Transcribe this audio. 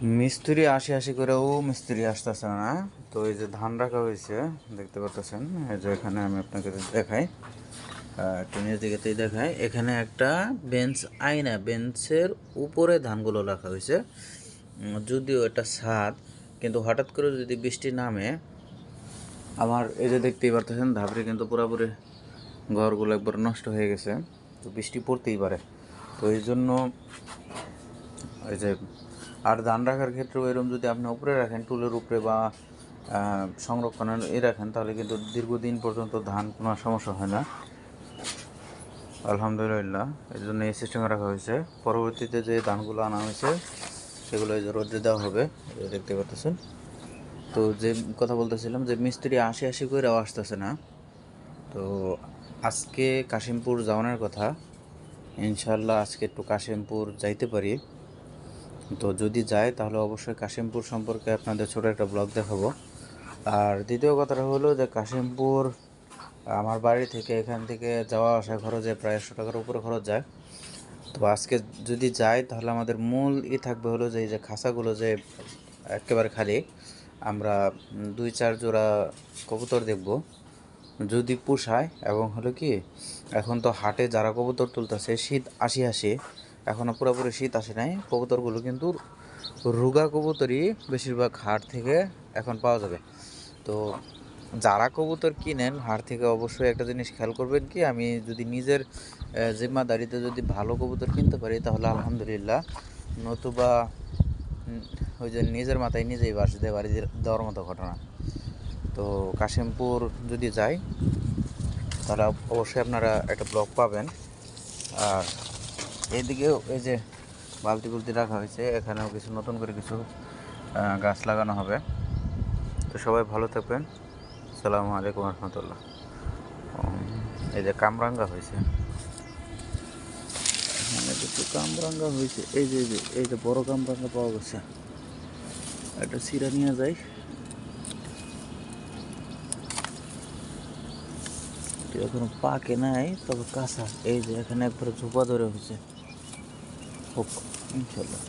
মিস্ত্রি আসি আসি করেও মিস্ত্রি আসতেছে না। তো এই যে ধান রাখা হয়েছে দেখতে পাচ্ছেন, এই যে এখানে আমি আপনাকে দেখাই, একটু নিজ দিকেতেই দেখাই। এখানে একটা বেঞ্চ আয়না, বেঞ্চের উপরে ধানগুলো রাখা হয়েছে। যদিও এটা ছাদ, কিন্তু হঠাৎ করে যদি বৃষ্টি নামে, আমার এই যে দেখতেই পারতেছেন ধাপড়ি কিন্তু পুরোপুরি ঘরগুলো একবার নষ্ট হয়ে গেছে। তো বৃষ্টি পড়তেই পারে। তো এই জন্য এই যে, আর ধান রাখার ক্ষেত্রেও এরকম যদি আপনি উপরে রাখেন, টুলের উপরে বা সংরক্ষণের রাখেন, তাহলে কিন্তু দীর্ঘদিন পর্যন্ত ধান কোনো সমস্যা হয় না। আলহামদুলিল্লাহ, এর জন্য এই সিস্টেমে রাখা হয়েছে। পরবর্তীতে যে ধানগুলো আনা হয়েছে সেগুলো এই যে রোদে দেওয়া হবে, দেখতে পাচ্ছেন। তো যে কথা বলতেছিলাম যে মিস্ত্রি আসি আসি করেও আসতেছে না। তো আজকে কাশিমপুর যাওয়ানোর কথা, ইনশাল্লাহ আজকে একটু কাশিমপুর যাইতে পারি। তো যদি যাই তাহলে অবশ্যই কাশিমপুর সম্পর্কে আপনাদের ছোটো একটা ব্লগ দেখাবো। আর দ্বিতীয় কথাটা হলো যে কাশিমপুর আমার বাড়ি থেকে, এখান থেকে যাওয়া আসা খরচে প্রায় 100 টাকার উপরে খরচ যায়। তো আজকে যদি যাই তাহলে আমাদের মূল থাকবে হলো যে এই যে খাঁচাগুলো যে একেবারে খালি, আমরা 2-4 জোড়া কবুতর দেখব যদি পোষায়। এবং হলো কি, এখন তো হাটে যারা কবুতর তুলতেছে, শীত আসি আসি, এখনও পুরোপুরি শীত আসে নাই, কবুতরগুলো কিন্তু রুগা কবুতরই বেশিরভাগ হাট থেকে এখন পাওয়া যাবে। তো যারা কবুতর কিনেন হাট থেকে, অবশ্যই একটা জিনিস খেয়াল করবেন কি, আমি যদি নিজের জিম্মাদারিতে যদি ভালো কবুতর কিনতে পারি তাহলে আলহামদুলিল্লাহ, নতুবা ওই যে নিজের মাথায় নিজেই বাস দিয়ে বাড়ি দেওয়ার মতো ঘটনা। তো কাশিমপুর যদি যাই তাহলে অবশ্যই আপনারা একটা ব্লগ পাবেন। আর এইদিকেও এই যে বালতি বুলতি রাখা হয়েছে, এখানেও কিছু নতুন করে কিছু গাছ লাগানো হবে। তো সবাই ভালো থাকবেন। আসসালামু আলাইকুম রহমতুল্লাহ। এই যে কামরাঙ্গা হয়েছে, এখানে কিছু কামরাঙ্গা হয়েছে। এই যে বড় কামরাঙ্গা পাওয়া গেছে, একটা সিরা নিয়ে যাই। এখনো পাকে নাই, তবে কাঁচা। এই যে এখানে একবারে ঝোপা ধরে হয়েছে, হোক ইনশাল্লাহ।